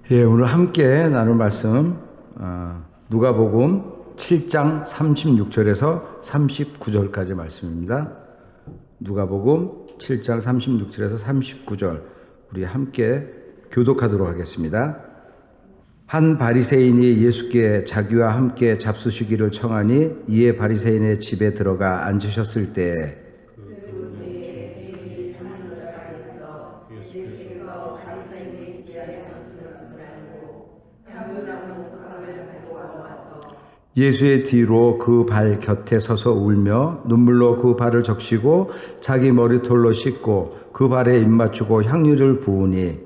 오늘 함께 나눌 말씀 누가복음 7장 36절에서 39절까지 말씀입니다. 누가복음 7장 36절에서 39절 우리 함께 교독하도록 하겠습니다. 한 바리새인이 예수께 자기와 함께 잡수시기를 청하니 이에 바리새인의 집에 들어가 앉으셨을 때에 예수의 뒤로 그 발 곁에 서서 울며 눈물로 그 발을 적시고 자기 머리털로 씻고 그 발에 입 맞추고 향유를 부으니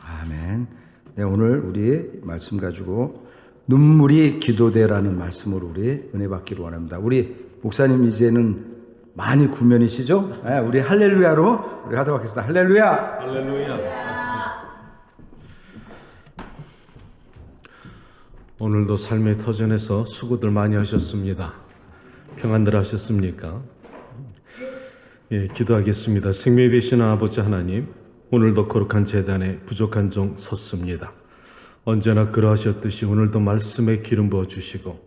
아멘. 네, 오늘 우리 말씀 가지고 눈물이 기도되라는 말씀으로 우리 은혜 받기를 원합니다. 우리 목사님 이제는 많이 구면이시죠? 네, 우리 할렐루야로 우리 하도록 하겠습니다. 할렐루야! 할렐루야! 오늘도 삶의 터전에서 수고들 많이 하셨습니다. 평안들 하셨습니까? 기도하겠습니다. 생명이 되시는 아버지 하나님, 오늘도 거룩한 제단에 부족한 종 섰습니다. 언제나 그러하셨듯이 오늘도 말씀에 기름 부어주시고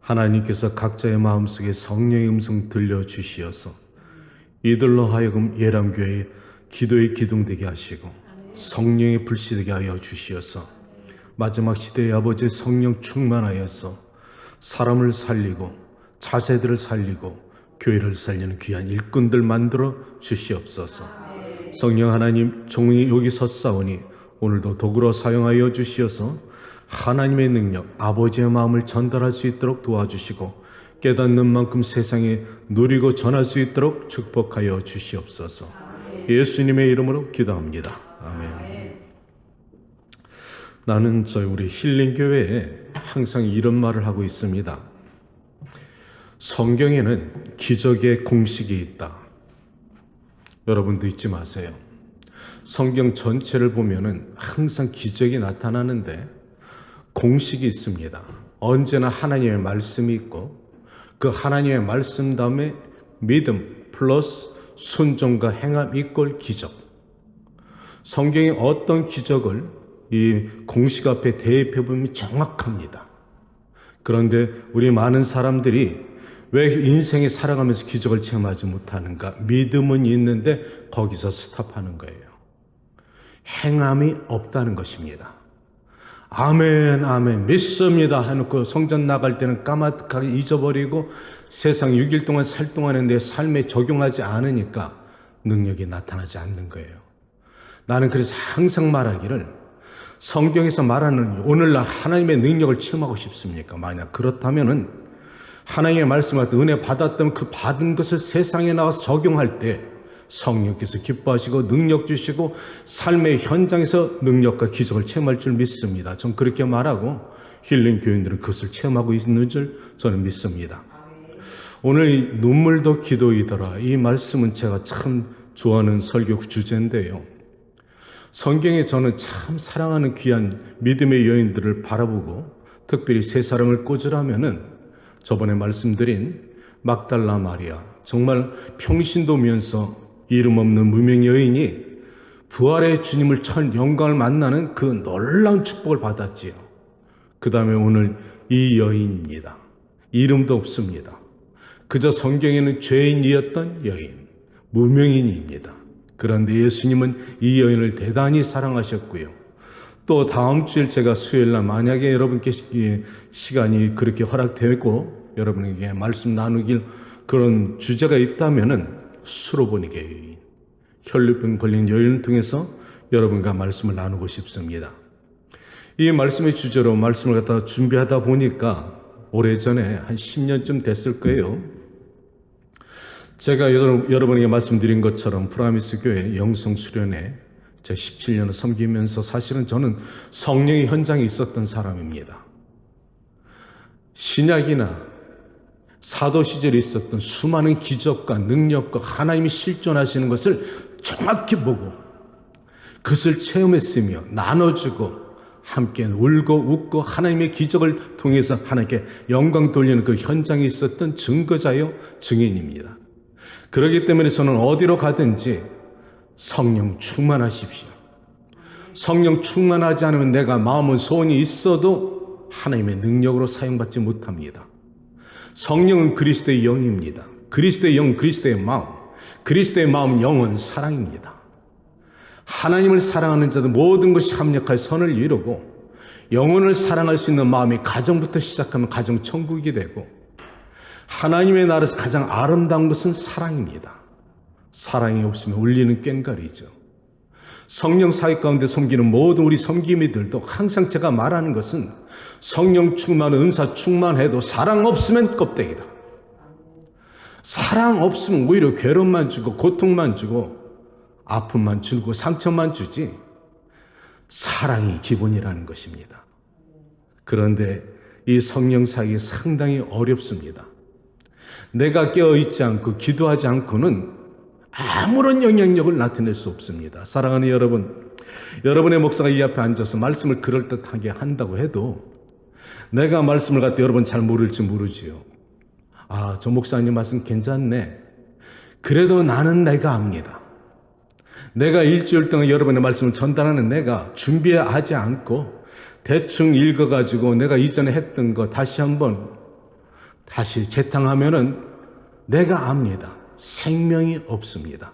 하나님께서 각자의 마음속에 성령의 음성 들려주시어서 이들로 하여금 예람교회의 기도의 기둥되게 하시고 성령의 불씨되게 하여 주시어서 마지막 시대의 아버지 성령 충만하여서 사람을 살리고 자세들을 살리고 교회를 살리는 귀한 일꾼들 만들어 주시옵소서. 성령 하나님, 종이 여기 섰사오니 오늘도 도구로 사용하여 주시어서 하나님의 능력, 아버지의 마음을 전달할 수 있도록 도와주시고 깨닫는 만큼 세상에 누리고 전할 수 있도록 축복하여 주시옵소서. 예수님의 이름으로 기도합니다. 아멘. 나는 우리 힐링교회에 항상 이런 말을 하고 있습니다. 성경에는 기적의 공식이 있다. 여러분도 잊지 마세요. 성경 전체를 보면은 항상 기적이 나타나는데 공식이 있습니다. 언제나 하나님의 말씀이 있고 그 하나님의 말씀 다음에 믿음 플러스 순종과 행함 이꼴 기적. 성경의 어떤 기적을 이 공식 앞에 대입해 보면 정확합니다. 그런데 우리 많은 사람들이 왜 인생에 살아가면서 기적을 체험하지 못하는가? 믿음은 있는데 거기서 스탑하는 거예요. 행함이 없다는 것입니다. 아멘 아멘 믿습니다 해놓고 성전 나갈 때는 까마득하게 잊어버리고 세상 6일 동안 살 동안에 내 삶에 적용하지 않으니까 능력이 나타나지 않는 거예요. 나는 그래서 항상 말하기를 성경에서 말하는 오늘날 하나님의 능력을 체험하고 싶습니까? 만약 그렇다면은 하나님의 말씀을 은혜 받았다면 그 받은 것을 세상에 나가서 적용할 때 성령께서 기뻐하시고 능력 주시고 삶의 현장에서 능력과 기적을 체험할 줄 믿습니다. 전 그렇게 말하고 힐링 교인들은 그것을 체험하고 있는 줄 저는 믿습니다. 오늘 눈물도 기도이더라. 이 말씀은 제가 참 좋아하는 설교 주제인데요. 성경에 저는 참 사랑하는 귀한 믿음의 여인들을 바라보고 특별히 세 사람을 꽂으라면은 저번에 말씀드린 막달라 마리아, 정말 평신도면서 이름 없는 무명 여인이 부활의 주님을 첫 영광을 만나는 그 놀라운 축복을 받았지요. 그 다음에 오늘 이 여인입니다. 이름도 없습니다. 그저 성경에는 죄인이었던 여인, 무명인입니다. 그런데 예수님은 이 여인을 대단히 사랑하셨고요. 또 다음 주일 제가 수요일날 만약에 여러분께 시간이 그렇게 허락되고 여러분에게 말씀 나누길 그런 주제가 있다면은 수로보니게 여인, 혈류병 걸린 여인을 통해서 여러분과 말씀을 나누고 싶습니다. 이 말씀의 주제로 말씀을 갖다가 준비하다 보니까 오래전에 한 10년쯤 됐을 거예요. 제가 여러분에게 말씀드린 것처럼 프라미스 교회 영성 수련회 제 17년을 섬기면서 사실은 저는 성령의 현장에 있었던 사람입니다. 신약이나 사도 시절에 있었던 수많은 기적과 능력과 하나님이 실존하시는 것을 정확히 보고 그것을 체험했으며 나눠주고 함께 울고 웃고 하나님의 기적을 통해서 하나님께 영광 돌리는 그 현장에 있었던 증거자요 증인입니다. 그렇기 때문에 저는 어디로 가든지 성령 충만하십시오. 성령 충만하지 않으면 내가 마음은 소원이 있어도 하나님의 능력으로 사용받지 못합니다. 성령은 그리스도의 영입니다. 그리스도의 영, 그리스도의 마음. 그리스도의 마음, 영은 사랑입니다. 하나님을 사랑하는 자들 모든 것이 합력하여 선을 이루고 영혼을 사랑할 수 있는 마음이 가정부터 시작하면 가정 천국이 되고 하나님의 나라에서 가장 아름다운 것은 사랑입니다. 사랑이 없으면 울리는 꽹과리죠. 성령 사역 가운데 섬기는 모든 우리 섬기미들도 항상 제가 말하는 것은 성령 충만, 은사 충만해도 사랑 없으면 껍데기다. 사랑 없으면 오히려 괴로움만 주고 고통만 주고 아픔만 주고 상처만 주지 사랑이 기본이라는 것입니다. 그런데 이 성령 사역이 상당히 어렵습니다. 내가 깨어있지 않고 기도하지 않고는 아무런 영향력을 나타낼 수 없습니다. 사랑하는 여러분, 여러분의 목사가 이 앞에 앉아서 말씀을 그럴듯하게 한다고 해도 내가 말씀을 갖다 여러분 잘 모를지 모르지요. 아, 저 목사님 말씀 괜찮네. 그래도 나는 내가 압니다. 내가 일주일 동안 여러분의 말씀을 전달하는 내가 준비하지 않고 대충 읽어가지고 내가 이전에 했던 거 다시 한번 다시 재탕하면은 내가 압니다. 생명이 없습니다.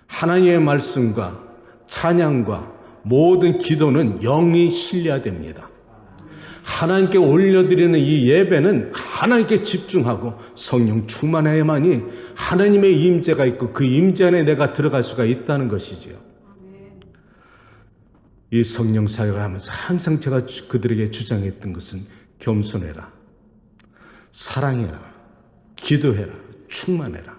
하나님의 말씀과 찬양과 모든 기도는 영이 실려야 됩니다. 하나님께 올려드리는 이 예배는 하나님께 집중하고 성령 충만해야만이 하나님의 임재가 있고 그 임재 안에 내가 들어갈 수가 있다는 것이지요. 이 성령 사역을 하면서 항상 제가 그들에게 주장했던 것은 겸손해라, 사랑해라, 기도해라, 충만해라.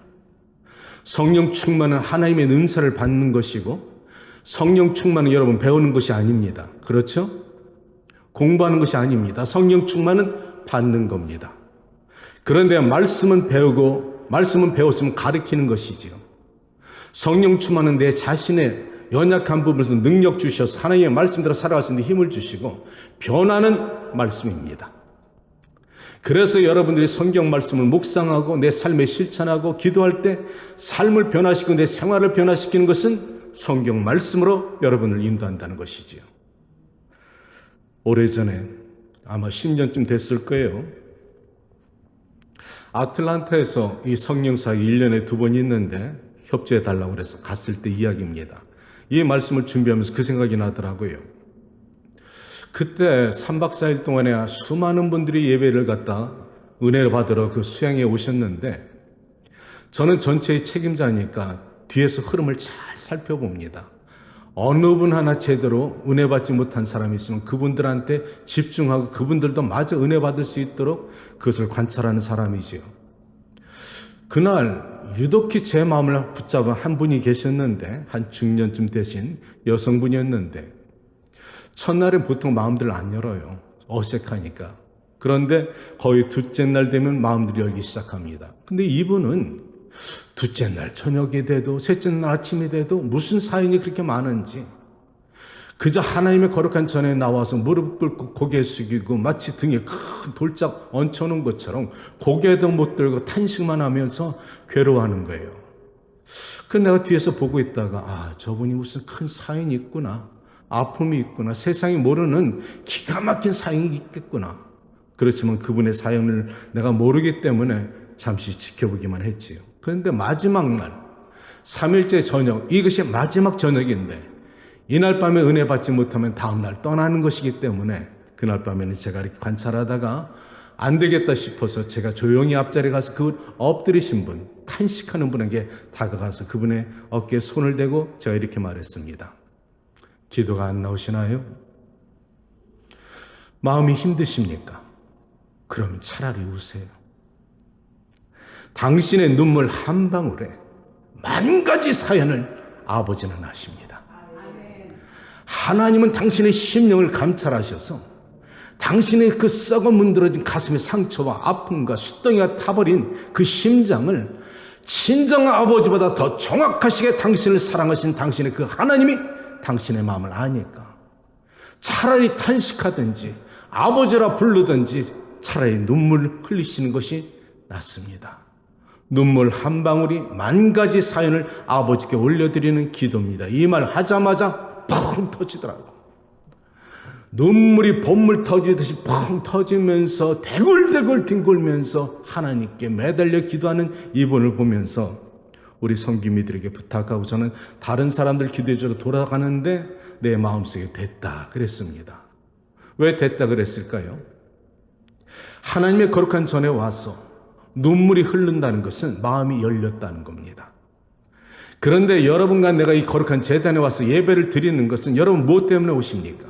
성령 충만은 하나님의 은사를 받는 것이고 성령 충만은 여러분 배우는 것이 아닙니다. 그렇죠? 공부하는 것이 아닙니다. 성령 충만은 받는 겁니다. 그런데 말씀은 배우고 말씀은 배웠으면 가르치는 것이지요. 성령 충만은 내 자신의 연약한 부분에서 능력 주셔서 하나님의 말씀대로 살아갈 수 있는 힘을 주시고 변하는 말씀입니다. 그래서 여러분들이 성경 말씀을 묵상하고 내 삶에 실천하고 기도할 때 삶을 변화시키고 내 생활을 변화시키는 것은 성경 말씀으로 여러분을 인도한다는 것이지요. 오래전에 아마 10년쯤 됐을 거예요. 아틀란타에서 이 성령사역이 1년에 2번 있는데 협조해 달라고 그래서 갔을 때 이야기입니다. 이 말씀을 준비하면서 그 생각이 나더라고요. 그때 3박 4일 동안에 수많은 분들이 예배를 갖다 은혜를 받으러 그 수양에 오셨는데 저는 전체의 책임자니까 뒤에서 흐름을 잘 살펴봅니다. 어느 분 하나 제대로 은혜 받지 못한 사람이 있으면 그분들한테 집중하고 그분들도 마저 은혜 받을 수 있도록 그것을 관찰하는 사람이지요. 그날 유독히 제 마음을 붙잡은 한 분이 계셨는데 한 중년쯤 되신 여성분이었는데 첫날엔 보통 마음들을 안 열어요. 어색하니까. 그런데 거의 둘째 날 되면 마음들이 열기 시작합니다. 근데 이분은 둘째 날 저녁이 돼도 셋째 날 아침이 돼도 무슨 사연이 그렇게 많은지 그저 하나님의 거룩한 전에 나와서 무릎 꿇고 고개 숙이고 마치 등에 큰 돌짝 얹혀놓은 것처럼 고개도 못 들고 탄식만 하면서 괴로워하는 거예요. 그 내가 뒤에서 보고 있다가 아, 저분이 무슨 큰 사연이 있구나, 아픔이 있구나, 세상이 모르는 기가 막힌 사연이 있겠구나. 그렇지만 그분의 사연을 내가 모르기 때문에 잠시 지켜보기만 했지요. 그런데 마지막 날 3일째 저녁, 이것이 마지막 저녁인데 이날 밤에 은혜 받지 못하면 다음 날 떠나는 것이기 때문에 그날 밤에는 제가 이렇게 관찰하다가 안 되겠다 싶어서 제가 조용히 앞자리에 가서 그 엎드리신 분, 탄식하는 분에게 다가가서 그분의 어깨에 손을 대고 제가 이렇게 말했습니다. 기도가 안 나오시나요? 마음이 힘드십니까? 그럼 차라리 우세요. 당신의 눈물 한 방울에 만 가지 사연을 아버지는 아십니다. 하나님은 당신의 심령을 감찰하셔서 당신의 그 썩어 문드러진 가슴의 상처와 아픔과 숫덩이가 타버린 그 심장을 친정 아버지보다 더 정확하시게 당신을 사랑하신 당신의 그 하나님이 당신의 마음을 아니까 차라리 탄식하든지 아버지라 부르든지 차라리 눈물 흘리시는 것이 낫습니다. 눈물 한 방울이 만 가지 사연을 아버지께 올려드리는 기도입니다. 이 말 하자마자 펑 터지더라고요. 눈물이 봇물 터지듯이 펑 터지면서 대굴대굴 뒹굴면서 하나님께 매달려 기도하는 이분을 보면서 우리 성기미들에게 부탁하고 저는 다른 사람들 기도해주러 돌아가는데 내 마음속에 됐다 그랬습니다. 왜 됐다 그랬을까요? 하나님의 거룩한 전에 와서 눈물이 흐른다는 것은 마음이 열렸다는 겁니다. 그런데 여러분과 내가 이 거룩한 제단에 와서 예배를 드리는 것은 여러분 무엇 때문에 오십니까?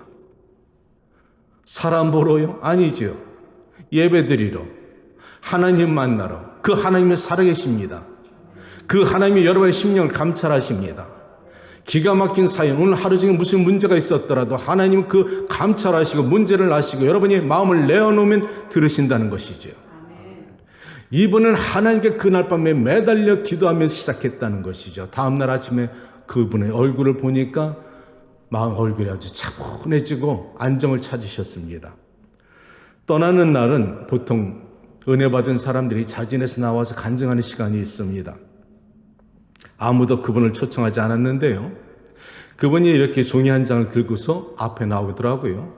사람 보러요? 아니죠. 예배 드리러, 하나님 만나러, 그 하나님이 살아계십니다. 그 하나님이 여러분의 심령을 감찰하십니다. 기가 막힌 사연, 오늘 하루 중에 무슨 문제가 있었더라도 하나님은 그 감찰하시고 문제를 아시고 여러분이 마음을 내어놓으면 들으신다는 것이죠. 이분은 하나님께 그날 밤에 매달려 기도하면서 시작했다는 것이죠. 다음날 아침에 그분의 얼굴을 보니까 얼굴이 아주 차분해지고 안정을 찾으셨습니다. 떠나는 날은 보통 은혜 받은 사람들이 자진해서 나와서 간증하는 시간이 있습니다. 아무도 그분을 초청하지 않았는데요. 그분이 이렇게 종이 한 장을 들고서 앞에 나오더라고요.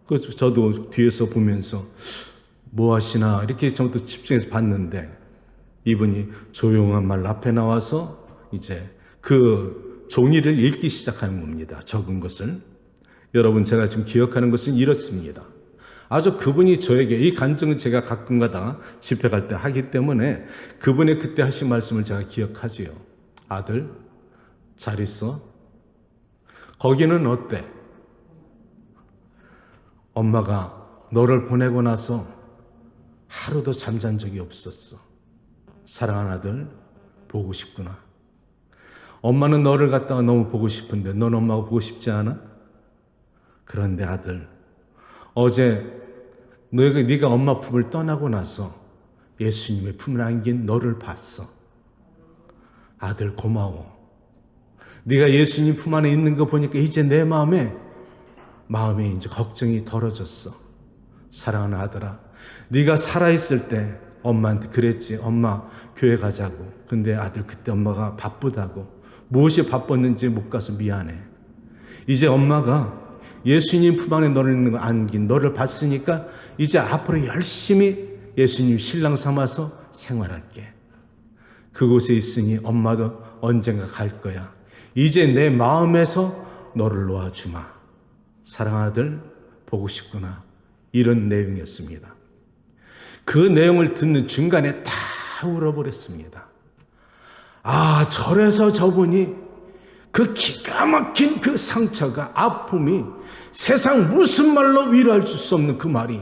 그래서 저도 뒤에서 보면서 뭐 하시나 이렇게 저도 집중해서 봤는데 이분이 조용한 말 앞에 나와서 이제 그 종이를 읽기 시작하는 겁니다. 적은 것을. 여러분 제가 지금 기억하는 것은 이렇습니다. 아주 그분이 저에게 이 간증은 제가 가끔가다 집회 갈 때 하기 때문에 그분의 그때 하신 말씀을 제가 기억하지요. 아들 잘 있어? 거기는 어때? 엄마가 너를 보내고 나서 하루도 잠잔 적이 없었어. 사랑하는 아들 보고 싶구나. 엄마는 너를 갖다가 너무 보고 싶은데 넌 엄마가 보고 싶지 않아? 그런데 아들 어제 네가 엄마 품을 떠나고 나서 예수님의 품을 안긴 너를 봤어. 아들 고마워. 네가 예수님 품 안에 있는 거 보니까 이제 내 마음에 이제 걱정이 덜어졌어. 사랑하는 아들아, 네가 살아있을 때 엄마한테 그랬지. 엄마 교회 가자고. 근데 아들 그때 엄마가 바쁘다고. 무엇이 바빴는지 못 가서 미안해. 이제 엄마가 예수님 품 안에 너를 안긴 너를 봤으니까 이제 앞으로 열심히 예수님 신랑 삼아서 생활할게. 그곳에 있으니 엄마도 언젠가 갈 거야. 이제 내 마음에서 너를 놓아주마. 사랑하는 아들 보고 싶구나. 이런 내용이었습니다. 그 내용을 듣는 중간에 다 울어버렸습니다. 아, 절에서 저분이 그 기가 막힌 그 상처가 아픔이 세상 무슨 말로 위로할 수 없는 그 말이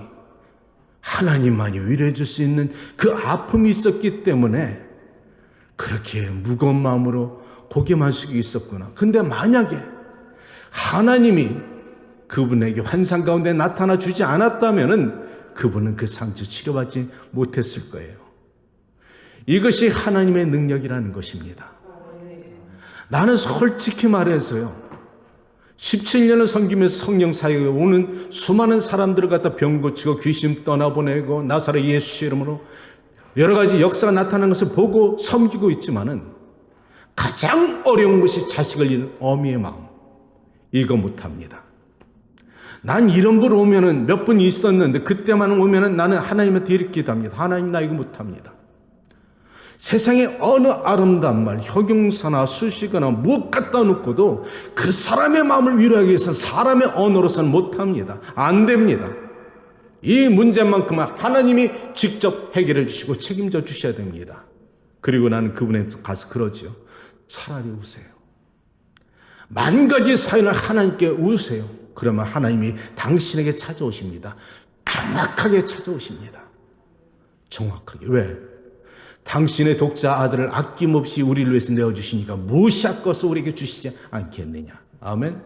하나님만이 위로해 줄 수 있는 그 아픔이 있었기 때문에 그렇게 무거운 마음으로 고개만 숙이고 있었구나. 근데 만약에 하나님이 그분에게 환상 가운데 나타나 주지 않았다면은 그분은 그 상처 치료받지 못했을 거예요. 이것이 하나님의 능력이라는 것입니다. 나는 솔직히 말해서요, 17년을 섬기면서 성령 사역에 오는 수많은 사람들을 갖다 병 고치고 귀신 떠나보내고 나사렛 예수 이름으로 여러 가지 역사가 나타나는 것을 보고 섬기고 있지만은 가장 어려운 것이 자식을 잃은 어미의 마음. 이거 못합니다. 난 이런 분 오면은 몇 분 있었는데 그때만 오면은 나는 하나님한테 이렇게 기도합니다. 하나님 나 이거 못합니다. 세상에 어느 아름다운 말, 형용사나 수식어나 무엇 갖다 놓고도 그 사람의 마음을 위로하기 위해서는 사람의 언어로서는 못합니다. 안 됩니다. 이 문제만큼은 하나님이 직접 해결해 주시고 책임져 주셔야 됩니다. 그리고 나는 그분에서 가서 그러죠. 차라리 우세요. 만 가지 사연을 하나님께 우세요. 그러면 하나님이 당신에게 찾아오십니다. 정확하게 찾아오십니다. 정확하게. 왜? 당신의 독자 아들을 아낌없이 우리를 위해서 내어주시니까 무엇이 아까워서 우리에게 주시지 않겠느냐. 아멘.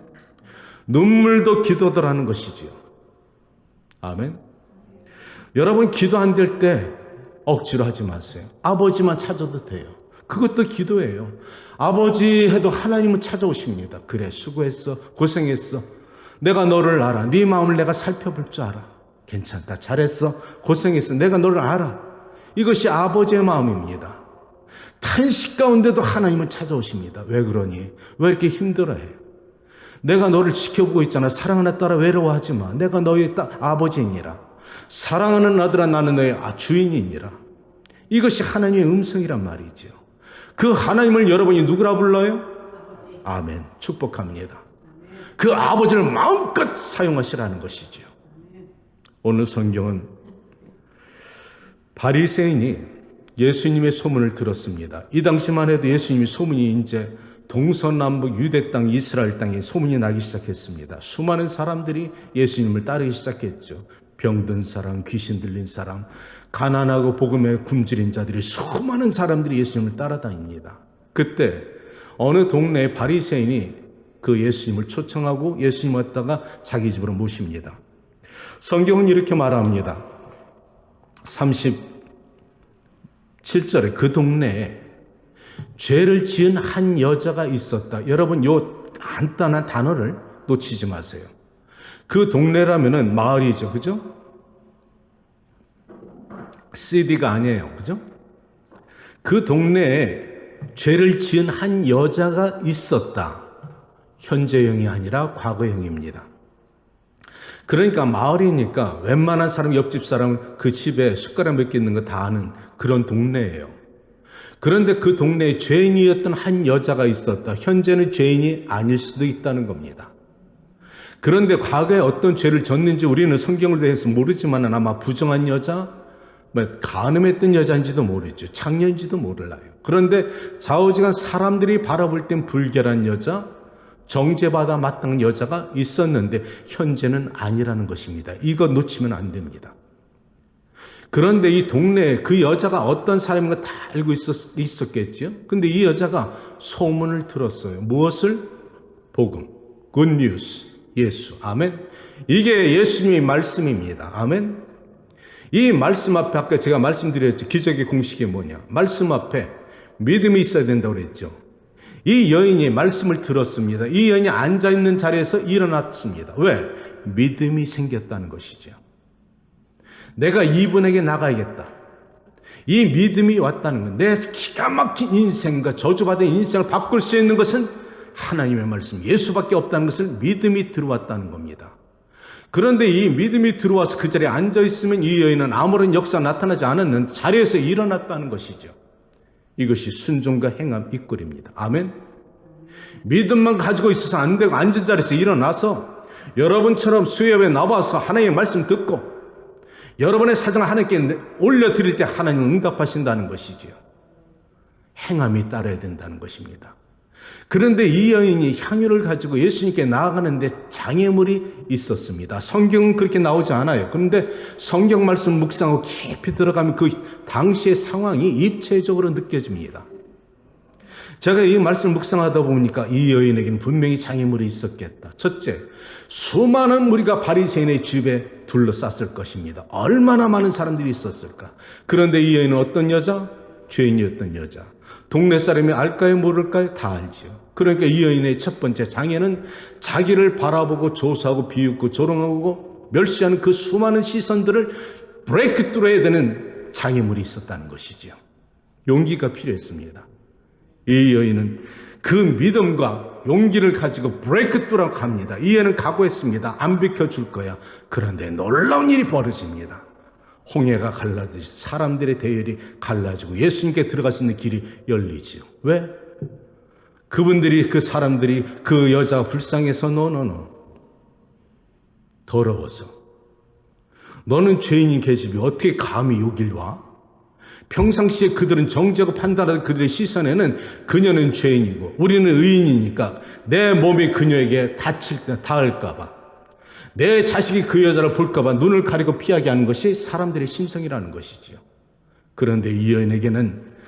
눈물도 기도더라는 것이지요. 아멘. 여러분 기도 안 될 때 억지로 하지 마세요. 아버지만 찾아도 돼요. 그것도 기도예요. 아버지 해도 하나님은 찾아오십니다. 그래 수고했어. 고생했어. 내가 너를 알아. 네 마음을 내가 살펴볼 줄 알아. 괜찮다. 잘했어. 고생했어. 내가 너를 알아. 이것이 아버지의 마음입니다. 탄식 가운데도 하나님은 찾아오십니다. 왜 그러니? 왜 이렇게 힘들어해? 내가 너를 지켜보고 있잖아. 사랑하는 딸아 외로워하지 마. 내가 너의 아버지이니라. 사랑하는 아들아 나는 너의 주인이니라. 이것이 하나님의 음성이란 말이죠. 그 하나님을 여러분이 누구라 불러요? 아멘. 축복합니다. 그 아버지를 마음껏 사용하시라는 것이죠. 오늘 성경은 바리새인이 예수님의 소문을 들었습니다. 이 당시만 해도 예수님의 소문이 이제 동서남북 유대 땅, 이스라엘 땅에 소문이 나기 시작했습니다. 수많은 사람들이 예수님을 따르기 시작했죠. 병든 사람, 귀신 들린 사람, 가난하고 복음에 굶주린 자들이 수많은 사람들이 예수님을 따라다닙니다. 그때 어느 동네에 바리새인이 그 예수님을 초청하고 예수님을 갖다가 자기 집으로 모십니다. 성경은 이렇게 말합니다. 37절에 그 동네에 죄를 지은 한 여자가 있었다. 여러분 요 간단한 단어를 놓치지 마세요. 그 동네라면은 마을이죠. 그죠? CD가 아니에요. 그죠? 그 동네에 죄를 지은 한 여자가 있었다. 현재형이 아니라 과거형입니다. 그러니까 마을이니까 웬만한 사람, 옆집 사람 그 집에 숟가락 몇 개 있는 거 다 아는 그런 동네예요. 그런데 그 동네에 죄인이었던 한 여자가 있었다. 현재는 죄인이 아닐 수도 있다는 겁니다. 그런데 과거에 어떤 죄를 졌는지 우리는 성경을 대해서 모르지만 아마 부정한 여자, 간음했던 여자인지도 모르죠. 창녀인지도 몰라요. 그런데 좌우지간 사람들이 바라볼 땐 불결한 여자, 정죄받아 마땅한 여자가 있었는데 현재는 아니라는 것입니다. 이거 놓치면 안 됩니다. 그런데 이 동네에 그 여자가 어떤 사람인가 다 알고 있었겠지요. 근데 이 여자가 소문을 들었어요. 무엇을? 복음, 굿뉴스, 예수. 아멘. 이게 예수님의 말씀입니다. 아멘. 이 말씀 앞에 아까 제가 말씀드렸죠. 기적의 공식이 뭐냐. 말씀 앞에 믿음이 있어야 된다고 그랬죠. 이 여인이 말씀을 들었습니다. 이 여인이 앉아있는 자리에서 일어났습니다. 왜? 믿음이 생겼다는 것이죠. 내가 이분에게 나가야겠다. 이 믿음이 왔다는 것. 내 기가 막힌 인생과 저주받은 인생을 바꿀 수 있는 것은 하나님의 말씀, 예수밖에 없다는 것을 믿음이 들어왔다는 겁니다. 그런데 이 믿음이 들어와서 그 자리에 앉아있으면 이 여인은 아무런 역사가 나타나지 않았는데 자리에서 일어났다는 것이죠. 이것이 순종과 행함 이꼴입니다. 아멘. 믿음만 가지고 있어서 안 되고 앉은 자리에서 일어나서 여러분처럼 수협에 나와서 하나님의 말씀 듣고 여러분의 사정을 하나님께 올려드릴 때 하나님은 응답하신다는 것이지요. 행함이 따라야 된다는 것입니다. 그런데 이 여인이 향유를 가지고 예수님께 나아가는데 장애물이 있었습니다. 성경은 그렇게 나오지 않아요. 그런데 성경 말씀 묵상하고 깊이 들어가면 그 당시의 상황이 입체적으로 느껴집니다. 제가 이 말씀 묵상하다 보니까 이 여인에게는 분명히 장애물이 있었겠다. 첫째, 수많은 무리가 바리새인의 집에 둘러쌌을 것입니다. 얼마나 많은 사람들이 있었을까. 그런데 이 여인은 어떤 여자? 죄인이었던 여자. 동네 사람이 알까요 모를까요? 다 알지요. 그러니까 이 여인의 첫 번째 장애는 자기를 바라보고 조사하고 비웃고 조롱하고 멸시하는 그 수많은 시선들을 브레이크 뚫어야 되는 장애물이 있었다는 것이지요. 용기가 필요했습니다. 이 여인은 그 믿음과 용기를 가지고 브레이크 뚫어 갑니다. 이 여인은 각오했습니다. 안 비켜줄 거야. 그런데 놀라운 일이 벌어집니다. 홍해가 갈라지듯이 사람들의 대열이 갈라지고 예수님께 들어갈 수 있는 길이 열리지요. 왜? 그분들이, 그 사람들이 그 여자가 불쌍해서 노노노 더러워서 너는 죄인인 계집이 어떻게 감히 여길 와? 평상시에 그들은 정죄하고 판단하는 그들의 시선에는 그녀는 죄인이고 우리는 의인이니까 내 몸이 그녀에게 닿을까 봐, 내 자식이 그 여자를 볼까 봐 눈을 가리고 피하게 하는 것이 사람들의 심성이라는 것이지요. 그런데 이 여인에게는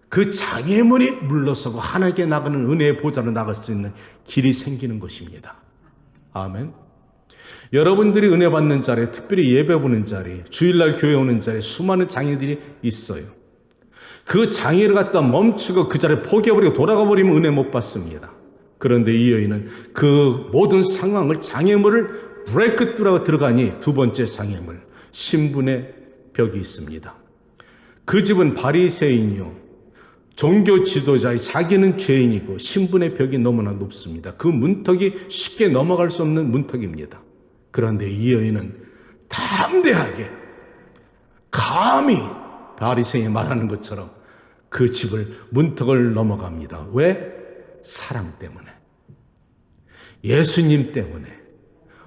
그 장애물이 물러서고 하나님께 나가는 은혜의 보좌로 나갈 수 있는 길이 생기는 것입니다. 아멘. 여러분들이 은혜 받는 자리에, 특별히 예배 보는 자리에, 주일날 교회 오는 자리에 수많은 장애들이 있어요. 그 장애를 갖다 멈추고 그 자리를 포기해버리고 돌아가 버리면 은혜 못 받습니다. 그런데 이 여인은 그 모든 상황을 장애물을 브레이크 뚫어 들어가니 두 번째 장애물, 신분의 벽이 있습니다. 그 집은 바리새인이요 종교 지도자의 자기는 죄인이고 신분의 벽이 너무나 높습니다. 그 문턱이 쉽게 넘어갈 수 없는 문턱입니다. 그런데 이 여인은 담대하게 감히 바리새인이 말하는 것처럼 그 집을 문턱을 넘어갑니다. 왜? 사랑 때문에, 예수님 때문에.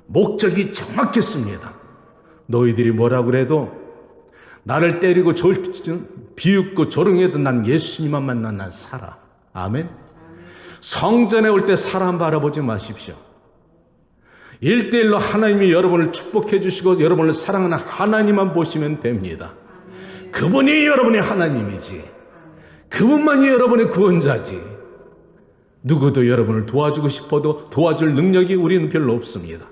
목적이 정확했습니다. 너희들이 뭐라 그래도, 나를 때리고 비웃고 조롱해도 난 예수님만 만나 난 살아. 아멘. 성전에 올 때 사람 바라보지 마십시오. 1대1로 하나님이 여러분을 축복해 주시고 여러분을 사랑하는 하나님만 보시면 됩니다. 그분이 여러분의 하나님이지, 그분만이 여러분의 구원자지. 누구도 여러분을 도와주고 싶어도 도와줄 능력이 우리는 별로 없습니다.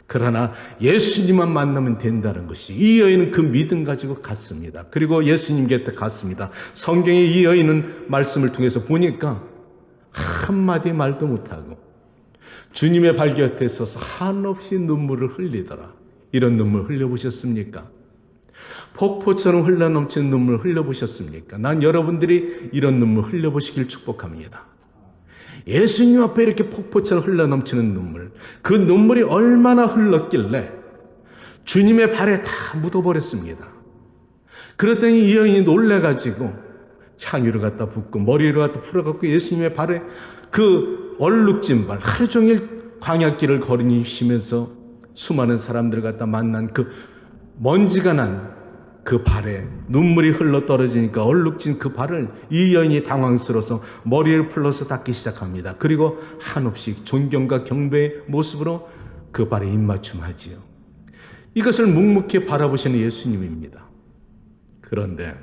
그러나 예수님만 만나면 된다는 것이, 이 여인은 그 믿음 가지고 갔습니다. 그리고 예수님 곁에 갔습니다. 성경에 이 여인은 말씀을 통해서 보니까 한마디 말도 못하고 주님의 발 곁에 서서 한없이 눈물을 흘리더라. 이런 눈물 흘려보셨습니까? 폭포처럼 흘러넘치는 눈물 흘려보셨습니까? 난 여러분들이 이런 눈물 흘려보시길 축복합니다. 예수님 앞에 이렇게 폭포처럼 흘러넘치는 눈물, 그 눈물이 얼마나 흘렀길래 주님의 발에 다 묻어버렸습니다. 그랬더니 이 여인이 놀래가지고 향유를 갖다 붓고 머리를 갖다 풀어갖고 예수님의 발에 그 얼룩진 발, 하루 종일 광야길을 걸으시면서 수많은 사람들을 갖다 만난 그 먼지가 난 그 발에 눈물이 흘러 떨어지니까 얼룩진 그 발을 이 여인이 당황스러워서 머리를 풀러서 닦기 시작합니다. 그리고 한없이 존경과 경배의 모습으로 그 발에 입맞춤하지요. 이것을 묵묵히 바라보시는 예수님입니다. 그런데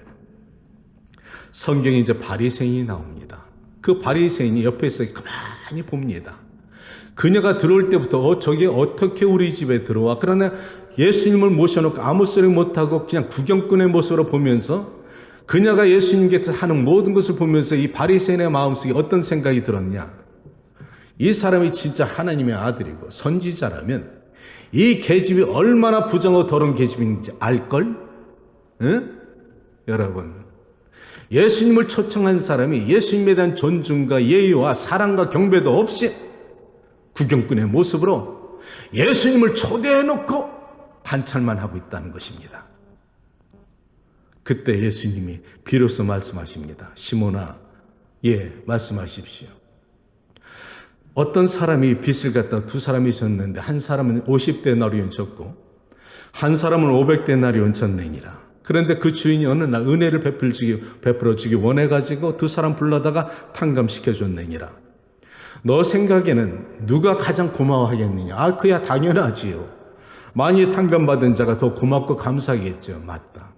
성경에 이제 바리새인이 나옵니다. 그 바리새인이 옆에서 가만히 봅니다. 그녀가 들어올 때부터 저게 어떻게 우리 집에 들어와? 그러나 예수님을 모셔놓고 아무 소리 못하고 그냥 구경꾼의 모습으로 보면서 그녀가 예수님께서 하는 모든 것을 보면서 이 바리새인의 마음속에 어떤 생각이 들었냐? 이 사람이 진짜 하나님의 아들이고 선지자라면 이 계집이 얼마나 부정하고 더러운 계집인지 알걸? 응? 여러분, 예수님을 초청한 사람이 예수님에 대한 존중과 예의와 사랑과 경배도 없이 구경꾼의 모습으로 예수님을 초대해놓고 관찰만 하고 있다는 것입니다. 그때 예수님이 비로소 말씀하십니다. 시몬아, 말씀하십시오. 어떤 사람이 빚을 갖다 두 사람이 졌는데 한 사람은 50데나리온 졌고 한 사람은 500데나리온 졌느니라. 그런데 그 주인이 어느 날 은혜를 베풀어 주기 원해가지고 두 사람 불러다가 탕감시켜 줬느니라. 너 생각에는 누가 가장 고마워하겠느냐? 그야 당연하지요. 많이 탕감받은 자가 더 고맙고 감사하겠죠. 맞다.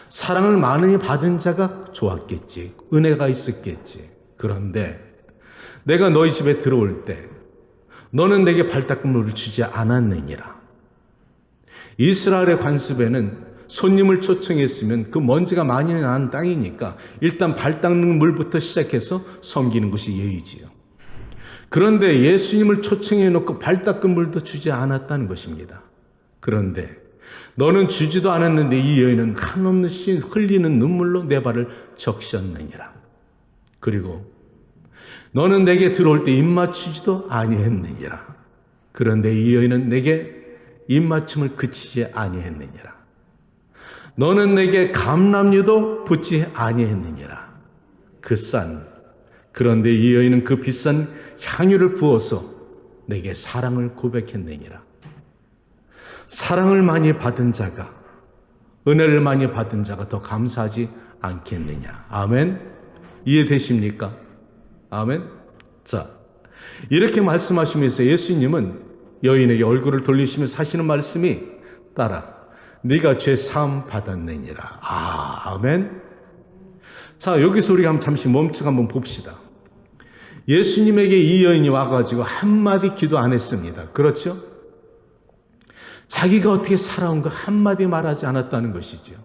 사랑을 많이 받은 자가 좋았겠지. 은혜가 있었겠지. 그런데 내가 너희 집에 들어올 때 너는 내게 발닦음물을 주지 않았느니라. 이스라엘의 관습에는 손님을 초청했으면 그 먼지가 많이 나는 땅이니까 일단 발 닦는 물부터 시작해서 섬기는 것이 예의지요. 그런데 예수님을 초청해 놓고 발 닦은 물도 주지 않았다는 것입니다. 그런데 너는 주지도 않았는데 이 여인은 한없이 흘리는 눈물로 내 발을 적셨느니라. 그리고 너는 내게 들어올 때 입맞추지도 아니했느니라. 그런데 이 여인은 내게 입맞춤을 그치지 아니했느니라. 너는 내게 감람유도 붓지 아니했느니라. 그런데 이 여인은 그 비싼 향유를 부어서 내게 사랑을 고백했느니라. 사랑을 많이 받은 자가, 은혜를 많이 받은 자가 더 감사하지 않겠느냐. 아멘. 이해되십니까? 아멘. 자, 이렇게 말씀하시면서 예수님은 여인에게 얼굴을 돌리시면서 하시는 말씀이 따라 네가 죄 사함 받았느니라. 아멘. 자, 여기서 우리가 잠시 멈추고 한번 봅시다. 예수님에게 이 여인이 와가지고 한마디 기도 안 했습니다. 그렇죠? 자기가 어떻게 살아온 거 한마디 말하지 않았다는 것이죠.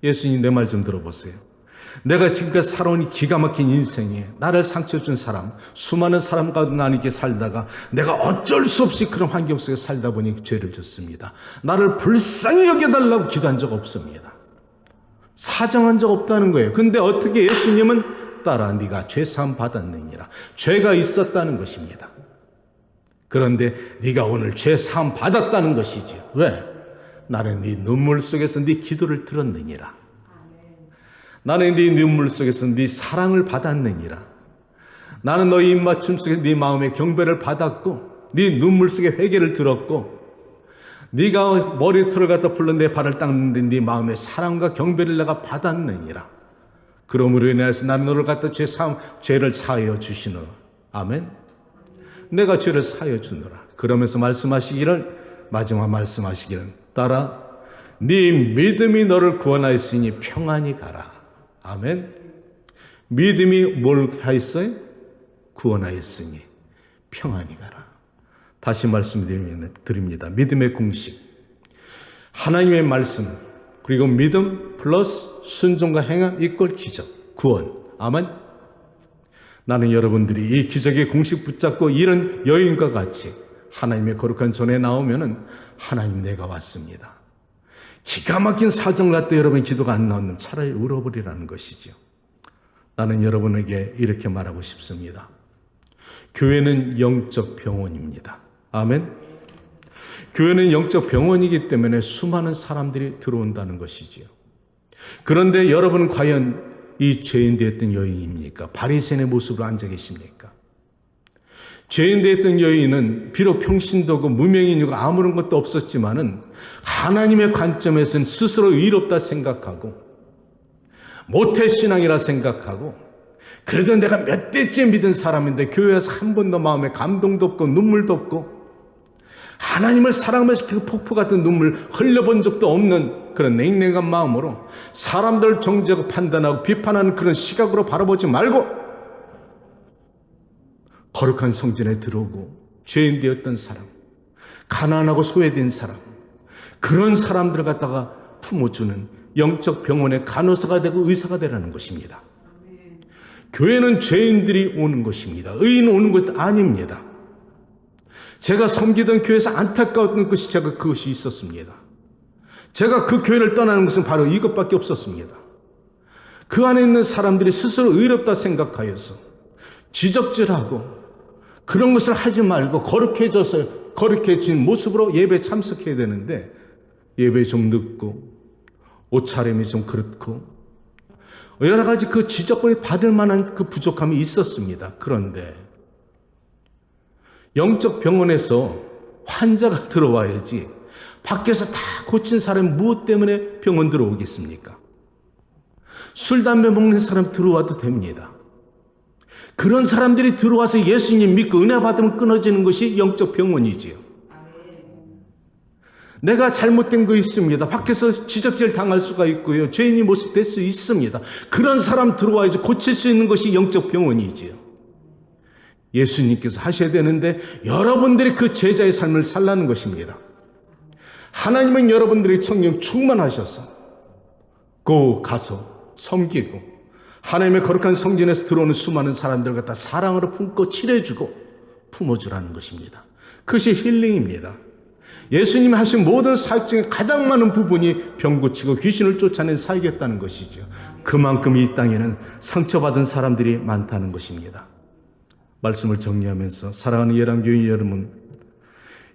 예수님 내 말 좀 들어보세요. 내가 지금까지 살아온 이 기가 막힌 인생에 나를 상처 준 사람, 수많은 사람과 나누게 살다가 내가 어쩔 수 없이 그런 환경 속에 살다 보니 죄를 졌습니다. 나를 불쌍히 여겨달라고 기도한 적 없습니다. 사정한 적 없다는 거예요. 근데 어떻게 예수님은 딸아 네가 죄사함 받았느니라. 죄가 있었다는 것입니다. 그런데 네가 오늘 죄사함 받았다는 것이지요. 왜? 나는 네 눈물 속에서 네 기도를 들었느니라. 나는 네 눈물 속에서 네 사랑을 받았느니라. 나는 너의 입맞춤 속에 네 마음의 경배를 받았고 네 눈물 속에 회개를 들었고 네가 머리털을 갖다 풀러 내 발을 닦는데 네 마음의 사랑과 경배를 내가 받았느니라. 그러므로 인해서 나는 너를 갖다 죄를 사하여 주시노라. 아멘. 내가 죄를 사하여 주노라. 그러면서 말씀하시기를, 마지막 말씀하시기를, 딸아 네 믿음이 너를 구원하였으니 평안히 가라. 아멘. 믿음이 뭘 하였어요? 구원하였으니 평안히 가라. 다시 말씀드립니다. 믿음의 공식. 하나님의 말씀 그리고 믿음 플러스 순종과 행함 이꼴 기적, 구원. 아멘. 나는 여러분들이 이 기적의 공식 붙잡고 이런 여인과 같이 하나님의 거룩한 전에 나오면은 하나님 내가 왔습니다. 기가 막힌 사정 같다 여러분 기도가 안 나오면 차라리 울어버리라는 것이죠. 나는 여러분에게 이렇게 말하고 싶습니다. 교회는 영적 병원입니다. 아멘. 교회는 영적 병원이기 때문에 수많은 사람들이 들어온다는 것이지요. 그런데 여러분은 과연 이 죄인 되었던 여인입니까? 바리새인의 모습으로 앉아 계십니까? 죄인 되었던 여인은 비록 평신도고 무명인이고 아무런 것도 없었지만은 하나님의 관점에서는 스스로 의롭다 생각하고 모태신앙이라 생각하고 그래도 내가 몇 대째 믿은 사람인데 교회에서 한 번도 마음에 감동도 없고 눈물도 없고 하나님을 사랑하면서 그 폭포 같은 눈물 흘려본 적도 없는 그런 냉랭한 마음으로 사람들 정죄하고 판단하고 비판하는 그런 시각으로 바라보지 말고 거룩한 성전에 들어오고 죄인 되었던 사람, 가난하고 소외된 사람, 그런 사람들을 갖다가 품어주는 영적 병원의 간호사가 되고 의사가 되라는 것입니다. 교회는 죄인들이 오는 것입니다. 의인은 오는 것 아닙니다. 제가 섬기던 교회에서 안타까웠던 것이 제가 그것이 있었습니다. 제가 그 교회를 떠나는 것은 바로 이것밖에 없었습니다. 그 안에 있는 사람들이 스스로 의롭다 생각하여서 지적질하고 그런 것을 하지 말고 거룩해진 모습으로 예배에 참석해야 되는데 예배 좀 늦고 옷차림이 좀 그렇고 여러 가지 그 지적을 받을 만한 그 부족함이 있었습니다. 그런데 영적 병원에서 환자가 들어와야지 밖에서 다 고친 사람이 무엇 때문에 병원 들어오겠습니까? 술, 담배 먹는 사람 들어와도 됩니다. 그런 사람들이 들어와서 예수님 믿고 은혜 받으면 끊어지는 것이 영적 병원이지요. 내가 잘못된 거 있습니다. 밖에서 지적질 당할 수가 있고요. 죄인이 모습될 수 있습니다. 그런 사람 들어와야지 고칠 수 있는 것이 영적 병원이지요. 예수님께서 하셔야 되는데 여러분들이 그 제자의 삶을 살라는 것입니다. 하나님은 여러분들의 성령 충만하셔서 가서 섬기고 하나님의 거룩한 성전에서 들어오는 수많은 사람들 갖다 사랑으로 품고 칠해주고 품어주라는 것입니다. 그것이 힐링입니다. 예수님이 하신 모든 사역 중에 가장 많은 부분이 병 고치고 귀신을 쫓아낸 사역이었다는 것이죠. 그만큼 이 땅에는 상처받은 사람들이 많다는 것입니다. 말씀을 정리하면서 사랑하는 예람교회 여러분,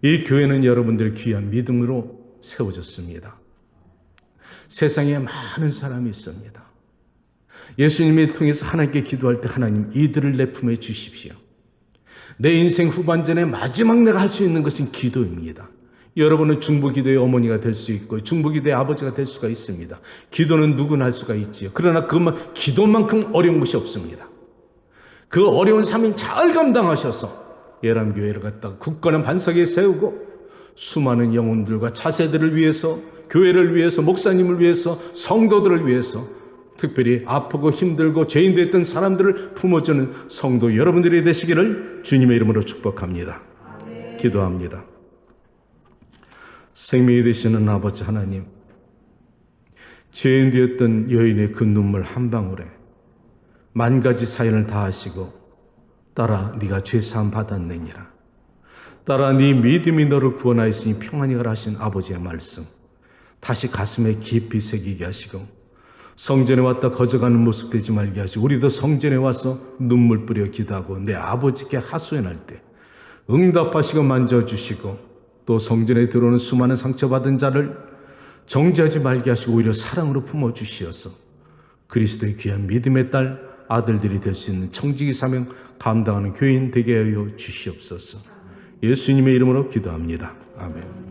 이 교회는 여러분들의 귀한 믿음으로 세워졌습니다. 세상에 많은 사람이 있습니다. 예수님을 통해서 하나님께 기도할 때 하나님 이들을 내 품에 주십시오. 내 인생 후반전에 마지막 내가 할 수 있는 것은 기도입니다. 여러분은 중보기도의 어머니가 될 수 있고 중보기도의 아버지가 될 수가 있습니다. 기도는 누구나 할 수가 있지요. 그러나 기도만큼 어려운 것이 없습니다. 그 어려운 삶을 잘 감당하셔서 예람교회를 갖다가 굳건한 반석에 세우고 수많은 영혼들과 차세들을 위해서, 교회를 위해서, 목사님을 위해서, 성도들을 위해서 특별히 아프고 힘들고 죄인 됐던 사람들을 품어주는 성도 여러분들이 되시기를 주님의 이름으로 축복합니다. 기도합니다. 생명이 되시는 아버지 하나님, 죄인 되었던 여인의 그 눈물 한 방울에 만 가지 사연을 다 하시고 딸아 네가 죄 사함 받았느니라. 딸아 네 믿음이 너를 구원하였으니 평안히 가라 하신 아버지의 말씀 다시 가슴에 깊이 새기게 하시고 성전에 왔다 거저가는 모습 되지 말게 하시고 우리도 성전에 와서 눈물 뿌려 기도하고 내 아버지께 하소연할 때 응답하시고 만져주시고 또 성전에 들어오는 수많은 상처받은 자를 정죄하지 말게 하시고 오히려 사랑으로 품어주시어서 그리스도의 귀한 믿음의 딸 아들들이 될 수 있는 청지기 사명 감당하는 교인 되게 하여 주시옵소서. 예수님의 이름으로 기도합니다. 아멘.